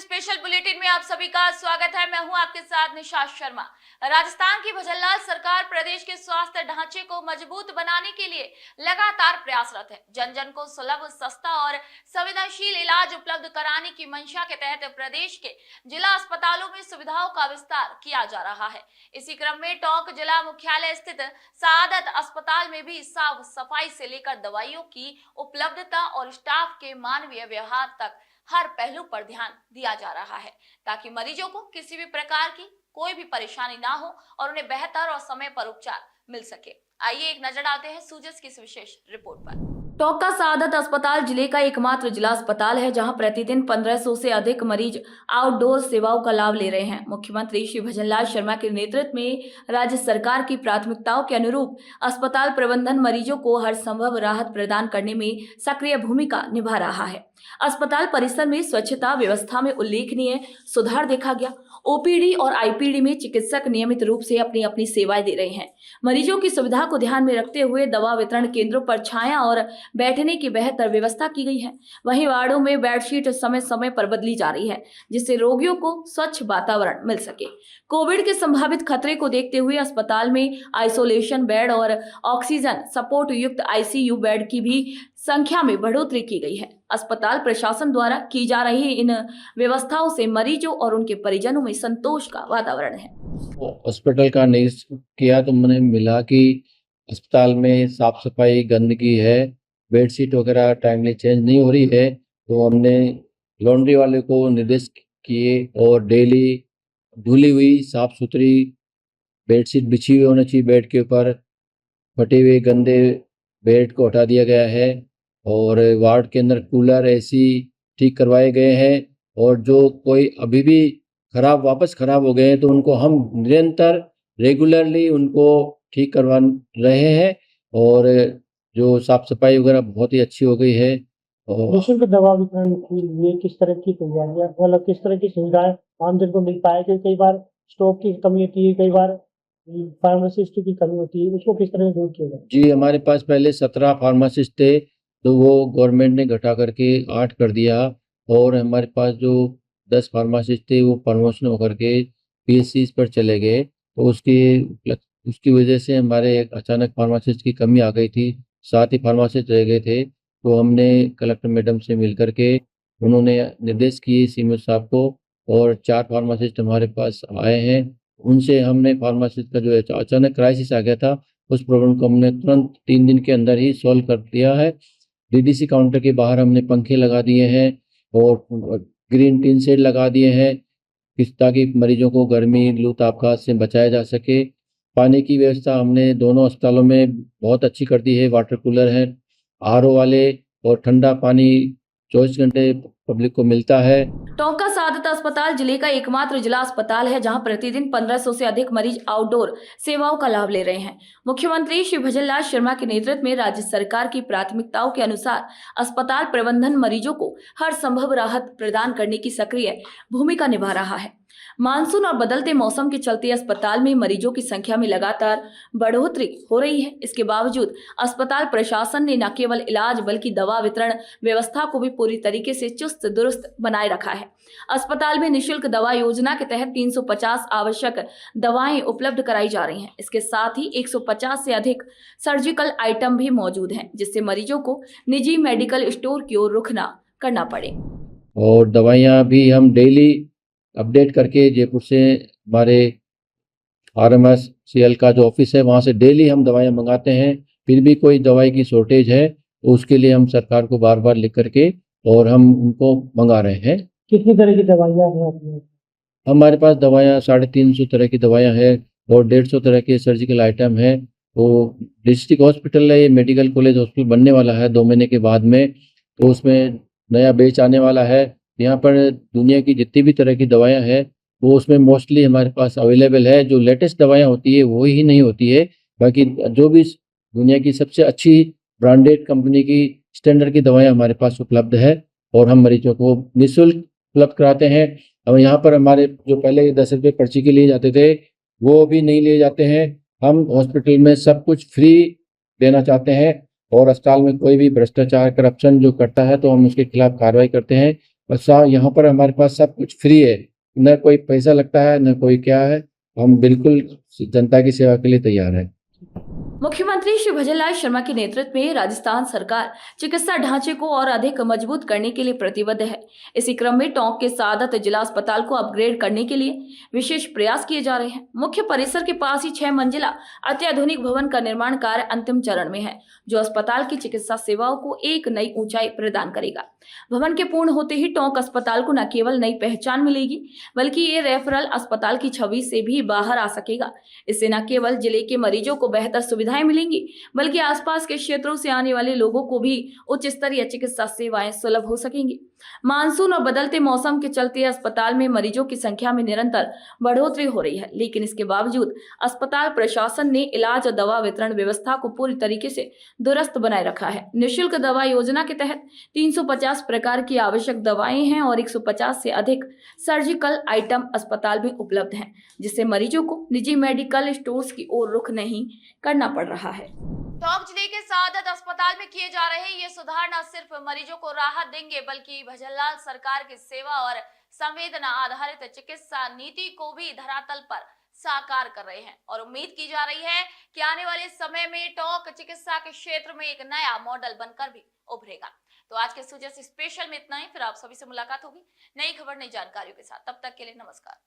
Special bulletin में आप सभी का स्वागत है। मैं हूं आपके साथ निशा शर्मा। राजस्थान की भजनलाल सरकार प्रदेश के स्वास्थ्य ढांचे को मजबूत बनाने के लिए लगातार प्रयासरत है। जन जन को सुलभ, सस्ता और संवेदनशील इलाज उपलब्ध कराने की मंशा के तहत प्रदेश के जिला अस्पतालों में सुविधाओं का विस्तार किया जा रहा है। इसी क्रम में टोंक जिला मुख्यालय स्थित सआदत अस्पताल में भी साफ सफाई से लेकर दवाइयों की उपलब्धता और स्टाफ के मानवीय व्यवहार तक हर पहलू पर ध्यान दिया जा रहा है, ताकि मरीजों को किसी भी प्रकार की कोई भी परेशानी ना हो और उन्हें बेहतर और समय पर उपचार मिल सके। आइए एक नजर डालते हैं सूजस की इस विशेष रिपोर्ट पर। टोंक का सआदत अस्पताल जिले का एकमात्र जिला अस्पताल है जहां प्रतिदिन 1500 से अधिक मरीज आउटडोर सेवाओं का लाभ ले रहे हैं। मुख्यमंत्री श्री भजनलाल शर्मा के नेतृत्व में राज्य सरकार की प्राथमिकताओं के अनुरूप अस्पताल प्रबंधन मरीजों को हर संभव राहत प्रदान करने में सक्रिय भूमिका निभा रहा है। अस्पताल परिसर में स्वच्छता व्यवस्था में उल्लेखनीय सुधार देखा गया। ओपीडी और आईपीडी में चिकित्सक नियमित रूप से अपनी अपनी सेवाएं दे रहे हैं। मरीजों की सुविधा को ध्यान में रखते हुए दवा वितरण केंद्रों पर छाया और बैठने की बेहतर व्यवस्था की गई है। वहीं वार्डों में बेडशीट समय समय पर बदली जा रही है, जिससे रोगियों को स्वच्छ वातावरण मिल सके। कोविड के संभावित खतरे को देखते हुए अस्पताल में आइसोलेशन बेड और ऑक्सीजन सपोर्ट युक्त आईसीयू बेड की भी संख्या में बढ़ोतरी की गई है। अस्पताल प्रशासन द्वारा की जा रही इन व्यवस्थाओं से मरीजों और उनके परिजनों में संतोष का वातावरण है। हॉस्पिटल का निरीक्षण किया तो मैंने मिला कि अस्पताल में साफ सफाई, गंदगी है, बेडशीट वगैरह टाइमली चेंज नहीं हो रही है। तो हमने लॉन्ड्री वाले को निर्देश किए और डेली धुली हुई साफ सुथरी बेडशीट बिछी हुई होनी चाहिए। बेड के ऊपर फटे हुए गंदे बेड को हटा दिया गया है और वार्ड के अंदर कूलर, एसी ठीक करवाए गए हैं। और जो कोई अभी भी वापस खराब हो गए हैं तो उनको हम निरंतर रेगुलरली उनको ठीक करवा रहे हैं। और जो साफ सफाई वगैरह बहुत ही अच्छी हो गई है। और निःशुल्क दवा वितरण के लिए किस तरह की तैयारियां, मतलब किस तरह की सुविधाएं आमजन को मिल पाए? कि कई बार स्टॉक की कमी होती है, कई बार फार्मासिस्ट की कमी होती है, उसको किस तरह दूर किया जाए? जी, हमारे पास पहले 17 फार्मासिस्ट थे, तो वो गवर्नमेंट ने घटा करके 8 कर दिया। और हमारे पास जो 10 फार्मासिस्ट थे वो प्रमोशन होकर के पीएससी पर चले गए। तो उसकी वजह से हमारे एक अचानक फार्मासिस्ट की कमी आ गई थी। 7 ही फार्मासिस्ट रह गए थे। तो हमने कलेक्टर मैडम से मिल करके उन्होंने निर्देश किए सीएमओ साहब को, और 4 फार्मासिस्ट हमारे पास आए हैं। उनसे हमने फार्मासिस्ट का जो अचानक क्राइसिस आ गया था उस प्रॉब्लम को हमने तुरंत 3 दिन के अंदर ही सॉल्व कर दिया है। डीडीसी काउंटर के बाहर हमने पंखे लगा दिए हैं और ग्रीन टीन शेड लगा दिए हैं ताकि मरीजों को गर्मी, लू, तापकात से बचाया जा सके। पानी की व्यवस्था हमने दोनों अस्पतालों में बहुत अच्छी कर दी है। वाटर कूलर है, आरओ वाले, और ठंडा पानी 24 घंटे पब्लिक को मिलता है। टोंक का सआदत अस्पताल जिले का एकमात्र जिला अस्पताल है जहां प्रतिदिन 1500 से अधिक मरीज आउटडोर सेवाओं का लाभ ले रहे हैं। मुख्यमंत्री श्री भजनलाल शर्मा के नेतृत्व में राज्य सरकार की प्राथमिकताओं के अनुसार अस्पताल प्रबंधन मरीजों को हर संभव राहत प्रदान करने की सक्रिय भूमिका निभा रहा है। मानसून और बदलते मौसम के चलते अस्पताल में मरीजों की संख्या में लगातार बढ़ोतरी हो रही है। इसके बावजूद अस्पताल प्रशासन ने न केवल इलाज बल्कि दवा वितरण व्यवस्था को भी पूरी तरीके से चुस्त दुरुस्त बनाए रखा है। अस्पताल में निःशुल्क दवा योजना के तहत 350 आवश्यक दवाएं उपलब्ध कराई जा रही हैं। इसके साथ ही 150 से अधिक सर्जिकल आइटम भी मौजूद हैं, जिससे मरीजों को निजी मेडिकल स्टोर की ओर रुख न करना पड़े। और दवाइयाँ भी हम डेली अपडेट करके जयपुर से हमारे RMSCL का जो ऑफिस है वहाँ से डेली हम दवाइयाँ मंगाते हैं। फिर भी कोई दवाई की शॉर्टेज है तो उसके लिए हम सरकार को बार बार लिख करके और हम उनको मंगा रहे हैं। कितनी तरह की दवाइयाँ हैं अपने? हमारे पास दवाइयाँ 350 तरह की दवाइयाँ हैं और 150 तरह के सर्जिकल आइटम है। तो डिस्ट्रिक्ट हॉस्पिटल है, ये मेडिकल कॉलेज हॉस्पिटल बनने वाला है 2 महीने के बाद में। तो उसमें नया बैच आने वाला है। यहाँ पर दुनिया की जितनी भी तरह की दवाइयाँ हैं वो उसमें मोस्टली हमारे पास अवेलेबल है। जो लेटेस्ट दवाइयाँ होती है वो ही नहीं होती है, बाकी जो भी दुनिया की सबसे अच्छी ब्रांडेड कंपनी की स्टैंडर्ड की दवाइयाँ हमारे पास उपलब्ध है और हम मरीजों को निःशुल्क उपलब्ध कराते हैं। और यहाँ पर हमारे जो पहले 10 रुपये पर्ची के लिए जाते थे वो भी नहीं लिए जाते हैं। हम हॉस्पिटल में सब कुछ फ्री देना चाहते हैं और अस्पताल में कोई भी भ्रष्टाचार, करप्शन जो करता है तो हम उसके खिलाफ कार्रवाई करते हैं। बस यहाँ पर हमारे पास सब कुछ फ्री है, न कोई पैसा लगता है न कोई क्या है। हम बिल्कुल जनता की सेवा के लिए तैयार हैं। मुख्यमंत्री श्री भजनलाल शर्मा के नेतृत्व में राजस्थान सरकार चिकित्सा ढांचे को और अधिक मजबूत करने के लिए प्रतिबद्ध है। इसी क्रम में टोंक के सादत जिला अस्पताल को अपग्रेड करने के लिए विशेष प्रयास किए जा रहे हैं। मुख्य परिसर के पास ही 6 मंजिला अत्याधुनिक भवन का निर्माण कार्य अंतिम चरण में है, जो अस्पताल की चिकित्सा सेवाओं को एक नई ऊंचाई प्रदान करेगा। भवन के पूर्ण होते ही टोंक अस्पताल को न केवल नई पहचान मिलेगी, बल्कि ये रेफरल अस्पताल की छवि से भी बाहर आ सकेगा। इससे न केवल जिले के मरीजों को बेहतर सुविधाएं मिलेंगी, बल्कि आसपास के क्षेत्रों से आने वाले लोगों को भी उच्च स्तरीय चिकित्सा सेवाएं सुलभ हो सकेंगी। मानसून और बदलते मौसम के चलते अस्पताल में मरीजों की संख्या में निरंतर बढ़ोतरी हो रही है, लेकिन इसके बावजूद अस्पताल प्रशासन ने इलाज और दवा वितरण व्यवस्था को पूरी तरीके से दुरुस्त बनाए रखा है। निःशुल्क दवा योजना के तहत 350 प्रकार की आवश्यक दवाएं हैं और 150 से अधिक सर्जिकल आइटम अस्पताल में उपलब्ध हैं, जिससे मरीजों को निजी मेडिकल स्टोर्स की ओर रुख नहीं करना पड़ रहा है। टोंक जिले के सादत अस्पताल में किए जा रहे ये सुधार न सिर्फ मरीजों को राहत देंगे, बल्कि भजनलाल सरकार की सेवा और संवेदना आधारित चिकित्सा नीति को भी धरातल पर साकार कर रहे हैं। और उम्मीद की जा रही है कि आने वाले समय में टोंक चिकित्सा के क्षेत्र में एक नया मॉडल बनकर भी उभरेगा। तो आज के सुजस स्पेशल में इतना ही। फिर आप सभी से मुलाकात होगी नई खबर नई जानकारियों के साथ। तब तक के लिए नमस्कार।